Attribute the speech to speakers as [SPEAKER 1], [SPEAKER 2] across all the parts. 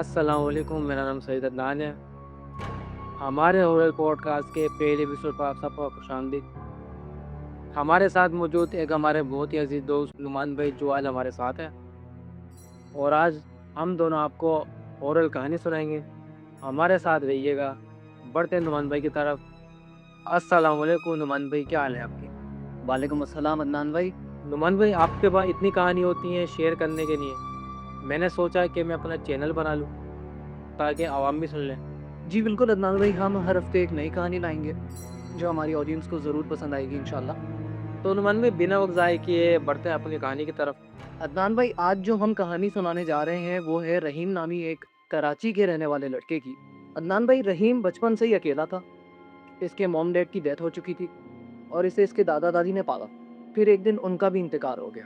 [SPEAKER 1] अस्सलाम वालेकुम, मेरा नाम सईद अदनान है। हमारे ओरल पॉडकास्ट के पहले एपिसोड पर आप सबको खुशामदीद। हमारे साथ मौजूद एक हमारे बहुत ही अजीज दोस्त नुमान भाई जो आज हमारे साथ है और आज हम दोनों आपको ओरल कहानी सुनाएंगे। हमारे साथ रहिएगा। बढ़ते हैं नुमान भाई की तरफ। अस्सलाम वालेकुम नुमान भाई, क्या हाल है आपके?
[SPEAKER 2] वालेकुम अस्सलाम अदनान भाई।
[SPEAKER 1] नुमान भाई, आपके पास इतनी कहानी होती है शेयर करने के लिए, मैंने सोचा कि मैं अपना चैनल बना लूँ ताकि आवाम भी सुन लें।
[SPEAKER 2] जी बिल्कुल अदनान भाई, हम हर हफ्ते एक नई कहानी लाएंगे जो हमारी ऑडियंस को ज़रूर पसंद आएगी इंशाल्लाह।
[SPEAKER 1] तो नुमान भाई, बिना वक्त ज़ाय किए बढ़ते हैं अपनी कहानी की तरफ।
[SPEAKER 2] अदनान भाई, आज जो हम कहानी सुनाने जा रहे हैं वो है रहीम नामी एक कराची के रहने वाले लड़के की। अदनान भाई, रहीम बचपन से ही अकेला था। इसके मॉम डैड की डेथ हो चुकी थी और इसे इसके दादा दादी ने पाला। फिर एक दिन उनका भी इंतकाल हो गया।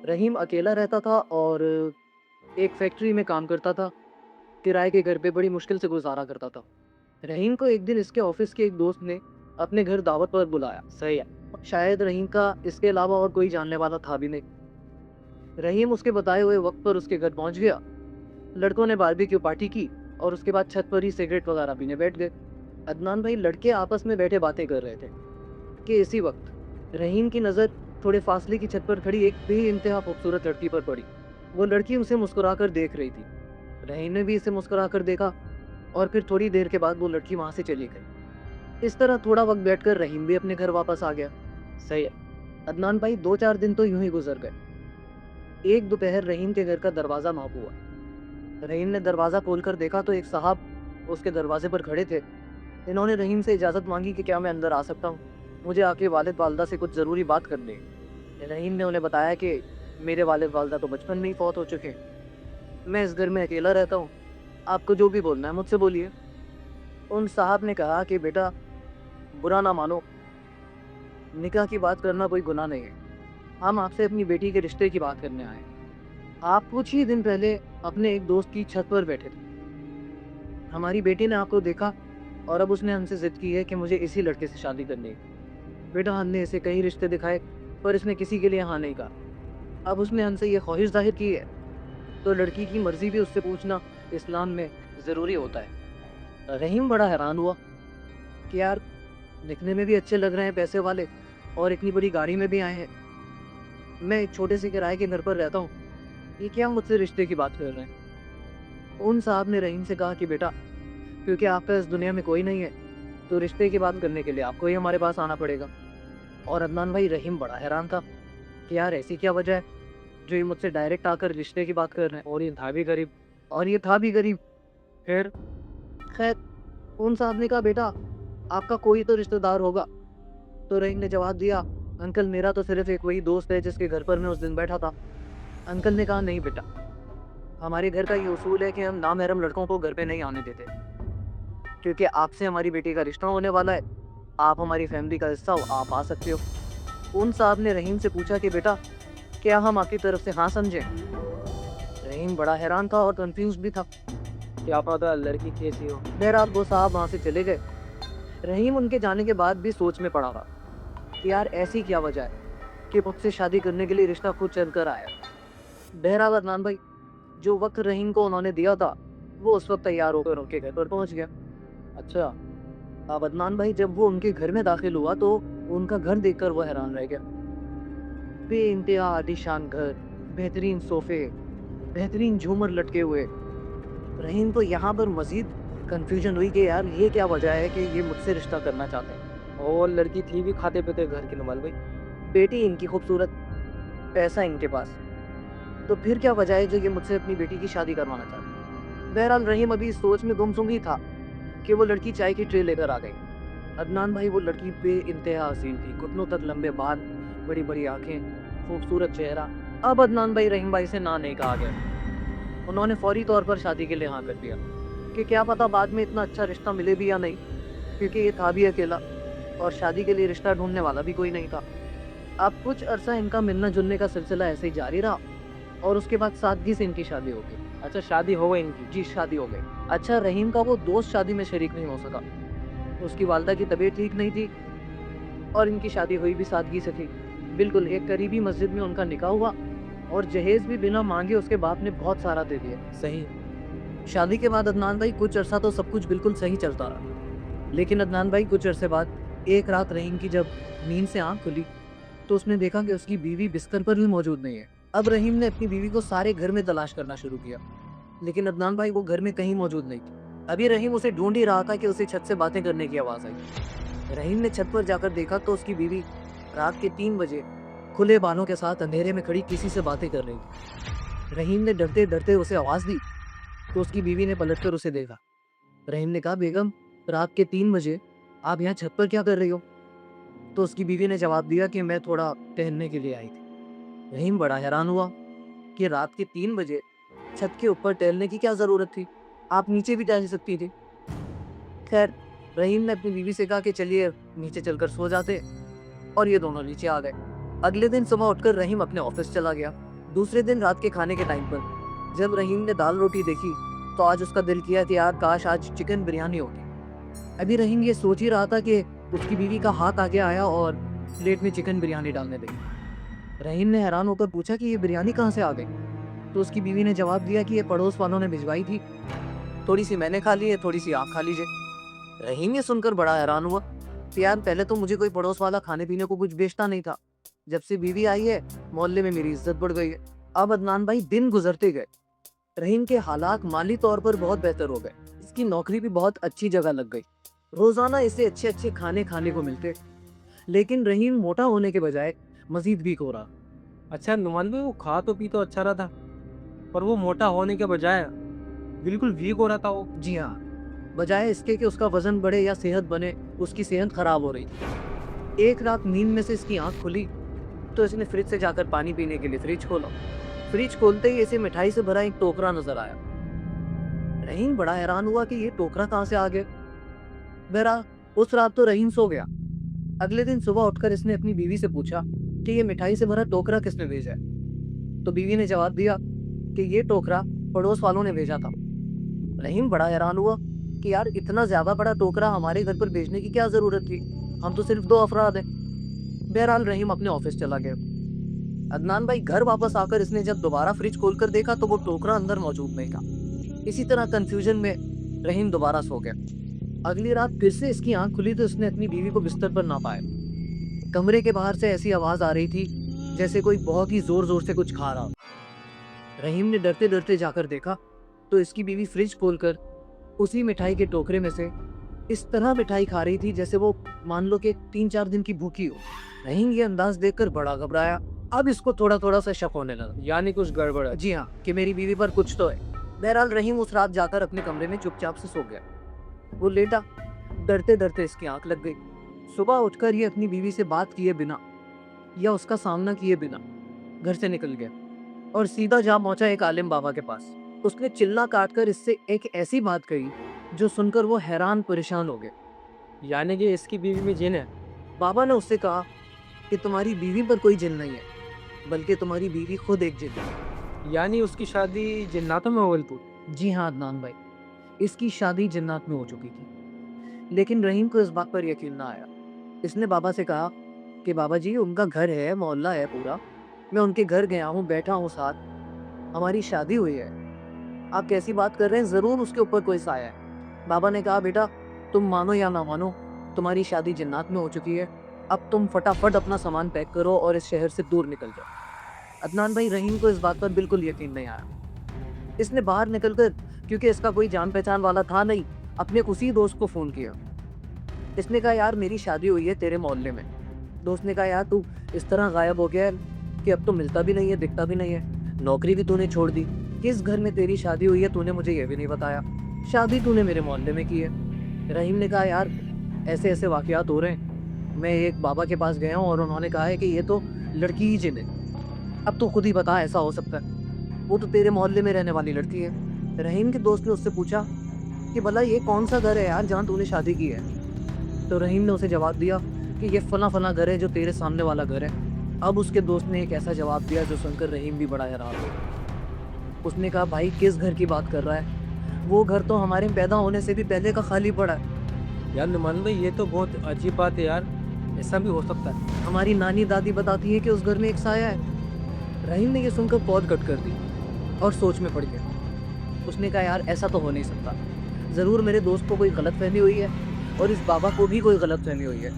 [SPEAKER 2] रहीम अकेला रहता था और एक फैक्ट्री में काम करता था। किराए के घर पे बड़ी मुश्किल से गुजारा करता था। रहीम को एक दिन इसके ऑफिस के एक दोस्त ने अपने घर दावत पर बुलाया।
[SPEAKER 1] सही है।
[SPEAKER 2] शायद रहीम का इसके अलावा और कोई जानने वाला था भी नहीं। रहीम उसके बताए हुए वक्त पर उसके घर पहुंच गया। लड़कों ने बारबेक्यू पार्टी की और उसके बाद छत पर ही सिगरेट वगैरह पीने बैठ गए। अदनान भाई, लड़के आपस में बैठे बातें कर रहे थे कि इसी वक्त रहीम की नज़र थोड़े फासले की छत पर खड़ी एक बेइंतहा खूबसूरत लड़की पर पड़ी। वो लड़की उसे मुस्कुराकर देख रही थी। रहीम ने भी इसे मुस्कुराकर देखा और फिर थोड़ी देर के बाद वो लड़की वहां से चली गई। इस तरह थोड़ा वक्त बैठकर रहीम भी अपने घर वापस आ गया।
[SPEAKER 1] सही है।
[SPEAKER 2] अदनान भाई, 2-4 दिन तो यूं ही गुजर गए। एक दोपहर रहीम के घर का दरवाजा नॉक हुआ। रहीम ने दरवाजा खोलकर देखा तो एक साहब उसके दरवाजे पर खड़े थे। इन्होंने रहीम से इजाज़त मांगी कि क्या मैं अंदर आ सकता हूँ, मुझे आके वालिद वालदा से कुछ ज़रूरी बात करनी है। रहीम ने उन्हें बताया कि मेरे वालिद वालदा तो बचपन में ही फौत हो चुके हैं। मैं इस घर में अकेला रहता हूँ, आपको जो भी बोलना है मुझसे बोलिए। उन साहब ने कहा कि बेटा, बुरा ना मानो, निकाह की बात करना कोई गुनाह नहीं है। हम आपसे अपनी बेटी के रिश्ते की बात करने आए हैं। आप कुछ ही दिन पहले अपने एक दोस्त की छत पर बैठे थे। हमारी बेटी ने आपको देखा और अब उसने हमसे जिद की है कि मुझे इसी लड़के से शादी करनी है। बेटा, हमने इसे कई रिश्ते दिखाए पर इसने किसी के लिए हाँ नहीं कहा। अब उसने हमसे ये ख्वाहिश जाहिर की है तो लड़की की मर्जी भी उससे पूछना इस्लाम में ज़रूरी होता है। रहीम बड़ा हैरान हुआ कि यार, दिखने में भी अच्छे लग रहे हैं पैसे वाले और इतनी बड़ी गाड़ी में भी आए हैं। मैं एक छोटे से किराए के घर पर रहता हूँ, ये क्या मुझसे रिश्ते की बात कर रहे हैं। उन साहब ने रहीम से कहा कि बेटा, क्योंकि आपका इस दुनिया में कोई नहीं है तो रिश्ते की बात करने के लिए आपको ही हमारे पास आना पड़ेगा। और अदनान भाई, रहीम बड़ा हैरान था कि यार ऐसी क्या वजह है जो ये मुझसे डायरेक्ट आकर रिश्ते की बात कर रहे हैं।
[SPEAKER 1] और ये था भी गरीब।
[SPEAKER 2] और ये था भी गरीब।
[SPEAKER 1] फिर?
[SPEAKER 2] खैर, उन साहब ने कहा बेटा, आपका कोई तो रिश्तेदार होगा। तो रहीम ने जवाब दिया, अंकल मेरा तो सिर्फ एक वही दोस्त है जिसके घर पर मैं उस दिन बैठा था। अंकल ने कहा नहीं बेटा, हमारे घर का ये उसूल है कि हम नामहरम लड़कों को घर पे नहीं आने देते, क्योंकि आपसे हमारी बेटी का रिश्ता होने वाला है। आप हमारी फैमिली का हिस्सा हो, आप आ सकते हो। उन साहब ने रहीम से पूछा कि बेटा, क्या हम आपकी तरफ से हाँ समझें। रहीम बड़ा हैरान था और कंफ्यूज भी था।
[SPEAKER 1] क्या पता लड़की कैसी हो।
[SPEAKER 2] बहरहाल वो साहब वहाँ से चले गए। रहीम उनके जाने के बाद भी सोच में पड़ा रहा कि यार ऐसी क्या वजह है कि मुझसे शादी करने के लिए रिश्ता खुद चल कर आया। बहरहाल अदनान भाई, जो वक्त रहीम को उन्होंने दिया था वो उस वक्त तैयार होकर उनके घर पर पहुंच गया।
[SPEAKER 1] अच्छा।
[SPEAKER 2] अब अदनान भाई, जब वो उनके घर में दाखिल हुआ तो उनका घर देखकर वो हैरान रह गया। बेइंतहा आलीशान घर, बेहतरीन सोफे, बेहतरीन झूमर लटके हुए। रहीम को यहाँ पर मजीद कंफ्यूजन हुई कि यार ये क्या वजह है कि ये मुझसे रिश्ता करना चाहते हैं।
[SPEAKER 1] और लड़की थी भी खाते पीते घर की नुमान भाई।
[SPEAKER 2] बेटी इनकी खूबसूरत, पैसा इनके पास, तो फिर क्या वजह है जो ये मुझसे अपनी बेटी की शादी करवाना चाहते हैं। बहरहाल रहीम अभी इस सोच में गुमसुम ही था कि वो लड़की चाय की ट्रे लेकर आ गई। अदनान भाई, वो लड़की बेइंतहा हसीन थी, घुटनों तक लंबे बाल, बड़ी बड़ी आंखें, खूबसूरत चेहरा। अब अदनान भाई, रहीम भाई से ना नहीं कहा गया। उन्होंने फौरी तौर पर शादी के लिए हाँ कर दिया कि क्या पता बाद में इतना अच्छा रिश्ता मिले भी या नहीं, क्योंकि ये था भी अकेला और शादी के लिए रिश्ता ढूंढने वाला भी कोई नहीं था। अब कुछ अरसा इनका मिलना जुलने का सिलसिला ऐसे ही जारी रहा और उसके बाद सादगी से इनकी शादी हो गई।
[SPEAKER 1] अच्छा, शादी हो गई इनकी?
[SPEAKER 2] जी, शादी हो गई। अच्छा, रहीम का वो दोस्त शादी में शरीक नहीं हो सका, उसकी वालदा की तबीयत ठीक नहीं थी और इनकी शादी हुई भी सादगी से थी। बिल्कुल एक करीबी मस्जिद में उनका निकाह हुआ और जहेज भी बिना मांगे उसके बाप ने बहुत सारा दे दिया।
[SPEAKER 1] सही।
[SPEAKER 2] शादी के बाद अदनान भाई कुछ अरसा तो सब कुछ बिल्कुल सही चलता रहा, लेकिन अदनान भाई कुछ अरसे बाद एक रात रहीम की जब नींद से आंख खुली तो उसने देखा कि उसकी बीवी बिस्तर पर भी मौजूद नहीं है। अब रहीम ने अपनी बीवी को सारे घर में तलाश करना शुरू किया, लेकिन अदनान भाई वो घर में कहीं मौजूद नहीं थी। अभी रहीम उसे ढूंढ ही रहा था कि उसे छत से बातें करने की आवाज़ आई। रहीम ने छत पर जाकर देखा तो उसकी बीवी रात के 3 बजे खुले बालों के साथ अंधेरे में खड़ी किसी से बातें कर रही थी। रहीम ने डरते डरते उसे आवाज़ दी तो उसकी बीवी ने पलटकर उसे देखा। रहीम ने कहा, बेगम रात के 3 बजे आप यहाँ छत पर क्या कर रही हो? तो उसकी बीवी ने जवाब दिया कि मैं थोड़ा टहलने के लिए आई थी। रहीम बड़ा हैरान हुआ कि रात के 3 बजे छत के ऊपर टहलने की क्या ज़रूरत थी, आप नीचे भी टहल सकती थी। खैर रहीम ने अपनी बीवी से कहा कि चलिए नीचे चलकर सो जाते, और ये दोनों नीचे आ गए। अगले दिन सुबह उठकर रहीम अपने ऑफिस चला गया। दूसरे दिन रात के खाने के टाइम पर जब रहीम ने दाल रोटी देखी तो आज उसका दिल किया कि यार काश आज चिकन बिरयानी होती। अभी रहीम ये सोच ही रहा था कि उसकी बीवी का हाथ आगे आया और प्लेट में चिकन बिरयानी डालने लगी। रहीम ने हैरान होकर पूछा कि ये बिरयानी कहाँ से आ गई? तो उसकी बीवी ने जवाब दिया कि ये पड़ोस वालों ने भिजवाई थी, थोड़ी सी मैंने खा ली है, थोड़ी सी आप खा लीजिए। रहीम ये सुनकर बड़ा हैरान हुआ कि यार पहले तो मुझे कोई पड़ोस वाला खाने पीने को कुछ बेचता नहीं था, जब से बीवी आई है मोहल्ले में मेरी इज्जत बढ़ गई है। अब अदनान भाई दिन गुजरते गए, रहीम के हालात माली तौर पर बहुत बेहतर हो गए। इसकी नौकरी भी बहुत अच्छी जगह लग गई, रोजाना इसे अच्छे अच्छे खाने खाने को मिलते। लेकिन रहीम मोटा होने के बजाय मजीद वीक हो रहा।
[SPEAKER 1] अच्छा नुमान भाई, वो खा तो पी तो अच्छा रहा था, पर वो मोटा होने के बजाय बिल्कुल वीक हो रहा था वो।
[SPEAKER 2] जी हाँ, बजाय इसके कि उसका वजन बढ़े या सेहत बने, उसकी सेहत खराब हो रही थी। एक रात नींद में से इसकी आंख खुली तो इसने फ्रिज से जाकर पानी पीने के लिए फ्रिज खोला। फ्रिज खोलते ही इसे मिठाई से भरा एक टोकरा नजर आया। रहीम बड़ा हैरान हुआ कि ये टोकरा कहाँ से आ गया। बहरहाल उस रात तो रहीम सो गया। अगले दिन सुबह उठकर इसने अपनी बीवी से पूछा कि ये मिठाई से भरा टोकरा किसने भेजा है? तो बीवी ने जवाब दिया कि ये टोकरा पड़ोस वालों ने भेजा था। रहीम बड़ा हैरान हुआ कि यार इतना ज्यादा बड़ा टोकरा हमारे घर पर भेजने की क्या जरूरत थी, हम तो सिर्फ 2 अफराद हैं। बहरहाल रहीम अपने ऑफिस चला गया। अदनान भाई घर वापस आकर इसने जब दोबारा फ्रिज खोलकर देखा तो वो टोकरा अंदर मौजूद नहीं था। इसी तरह कंफ्यूजन में रहीम दोबारा सो गया। अगली रात फिर से इसकी आंख खुली तो इसने अपनी बीवी को बिस्तर पर ना पाया। कमरे के बाहर से ऐसी आवाज आ रही थी जैसे कोई बहुत ही जोर जोर से कुछ खा रहा हो। रहीम ने डरते डरते जाकर देखा तो इसकी बीवी फ्रिज खोलकर उसी मिठाई के टोकरे में से इस तरह मिठाई खा रही थी जैसे वो मान लो कि 3-4 दिन की भूखी हो। रहीम ये अंदाज देखकर बड़ा घबराया। अब इसको थोड़ा थोड़ा सा शक होने लगा,
[SPEAKER 1] यानी कुछ गड़बड़ है।
[SPEAKER 2] जी हाँ, कि मेरी बीवी पर कुछ तो है। बहरहाल रहीम उस रात जाकर अपने कमरे में चुपचाप से सो गया। वो लेटा, डरते डरते इसकी आंख लग गई। सुबह उठकर ये अपनी बीवी से बात किए बिना या उसका सामना किए बिना घर से निकल गया और सीधा जा पहुंचा एक आलिम बाबा के पास। उसने चिल्ला काटकर इससे एक ऐसी बात कही जो सुनकर वो हैरान परेशान हो गए।
[SPEAKER 1] यानी कि इसकी बीवी में जिन है।
[SPEAKER 2] बाबा ने उससे कहा कि तुम्हारी बीवी पर कोई जिन नहीं है, बल्कि तुम्हारी बीवी खुद एक जिन है।
[SPEAKER 1] यानी उसकी शादी जिन्नातों में हो गई थी।
[SPEAKER 2] जी हाँ अदनान भाई, इसकी शादी जन्नत में हो चुकी थी। लेकिन रहीम को इस बात पर यकीन ना आया। इसने बाबा से कहा कि बाबा जी उनका घर है, मोहल्ला है पूरा, मैं उनके घर गया हूँ, बैठा हूँ साथ, हमारी शादी हुई है, आप कैसी बात कर रहे हैं, ज़रूर उसके ऊपर कोई साया है। बाबा ने कहा बेटा तुम मानो या ना मानो, तुम्हारी शादी जन्नत में हो चुकी है, अब तुम फटाफट अपना सामान पैक करो और इस शहर से दूर निकल जाओ। अदनान भाई रहीम को इस बात पर बिल्कुल यकीन नहीं आया। इसने बाहर निकलकर, क्योंकि इसका कोई जान पहचान वाला था नहीं, अपने उसी दोस्त को फ़ोन किया। इसने कहा यार मेरी शादी हुई है तेरे मोहल्ले में। दोस्त ने कहा यार तू इस तरह गायब हो गया है कि अब तो मिलता भी नहीं है, दिखता भी नहीं है, नौकरी भी तूने छोड़ दी, किस घर में तेरी शादी हुई है तूने मुझे ये भी नहीं बताया, शादी तूने मेरे मोहल्ले में की है। रहीम ने कहा यार ऐसे ऐसे वाक़यात हो रहे हैं, मैं एक बाबा के पास गया हूँ और उन्होंने कहा है कि ये तो लड़की ही जिन है, अब तो खुद ही बता ऐसा हो सकता है, वो तो तेरे मोहल्ले में रहने वाली लड़की है। रहीम के दोस्त ने उससे पूछा कि भला ये कौन सा घर है यार जहाँ तूने शादी की है? तो रहीम ने उसे जवाब दिया कि ये फला फला घर है जो तेरे सामने वाला घर है। अब उसके दोस्त ने एक ऐसा जवाब दिया जो सुनकर रहीम भी बड़ा हैरान हो। उसने कहा भाई किस घर की बात कर रहा है? वो घर तो हमारे पैदा होने से भी पहले का खाली पड़ा है।
[SPEAKER 1] यार नुमान भाई ये तो बहुत अजीब बात है यार, ऐसा भी हो सकता है।
[SPEAKER 2] हमारी नानी दादी बताती है कि उस घर में एक साया है। रहीम ने ये सुनकर पौध कट कर दी और सोच में पड़ गया। उसने कहा यार ऐसा तो हो नहीं सकता, ज़रूर मेरे दोस्त को कोई गलतफहमी हुई है और इस बाबा को भी कोई गलतफहमी हुई है।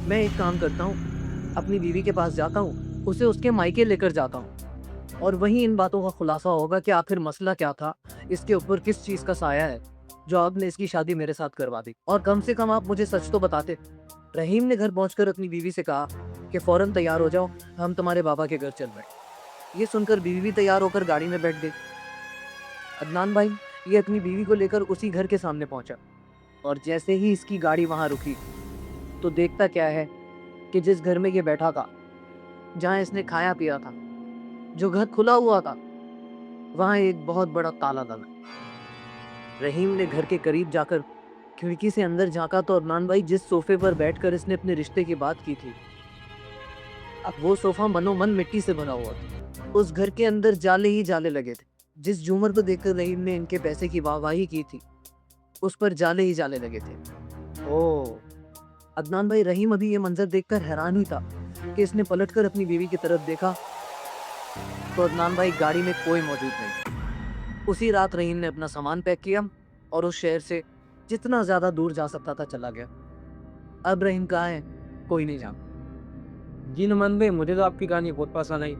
[SPEAKER 2] मैं एक काम करता हूँ, अपनी बीवी के पास जाता हूँ, उसे उसके मायके लेकर जाता हूँ और वहीं इन बातों का खुलासा होगा कि आखिर मसला क्या था, इसके ऊपर किस चीज़ का साया है जो आपने इसकी शादी मेरे साथ करवा दी। और कम से कम आप मुझे सच तो बताते। रहीम ने घर पहुंचकर अपनी बीवी से कहा कि फौरन तैयार हो जाओ, हम तुम्हारे बाबा के घर चल रहे। ये सुनकर बीवी भी तैयार होकर गाड़ी में बैठ गई। अदनान भाई ये अपनी बीवी को लेकर उसी घर के सामने पहुंचा और जैसे ही इसकी गाड़ी वहां रुकी तो देखता क्या है कि जिस घर में ये बैठा था, जहां इसने खाया पिया था, जो घर खुला हुआ था, वहां एक बहुत बड़ा ताला लगा। रहीम ने घर के करीब जाकर खिड़की से अंदर झांका तो अदनान भाई जिस सोफे पर बैठकर इसने अपने रिश्ते की बात की थी, अब वो सोफा मनोमन मिट्टी से भरा हुआ था। उस घर के अंदर जाले ही जाले लगे थे। जिस झूमर को देखकर रहीम ने इनके पैसे की वाहवाही की थी, उस पर जाले ही जाले लगे थे। ओह! अदनान भाई रहीम अभी ये मंजर देखकर हैरान ही था कि इसने पलटकर अपनी बीवी की तरफ देखा तो अदनान भाई गाड़ी में कोई मौजूद नहीं था। उसी रात रहीम ने अपना सामान पैक किया और उस शहर से जितना ज्यादा दूर जा सकता था चला गया। अब रहीम कहाँ है कोई नहीं जानता।
[SPEAKER 1] जी नुमान भाई, मुझे तो आपकी कहानी बहुत पसंद आई।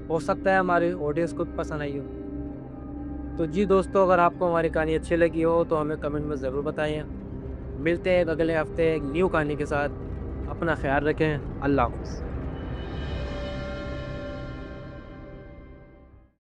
[SPEAKER 1] हो सकता है हमारे ऑडियंस को भी पसंद आई हो। तो जी दोस्तों, अगर आपको हमारी कहानी अच्छी लगी हो तो हमें कमेंट में ज़रूर बताइए। मिलते हैं अगले हफ्ते एक न्यू कहानी के साथ। अपना ख्याल रखें। अल्लाह हाफ़िज़।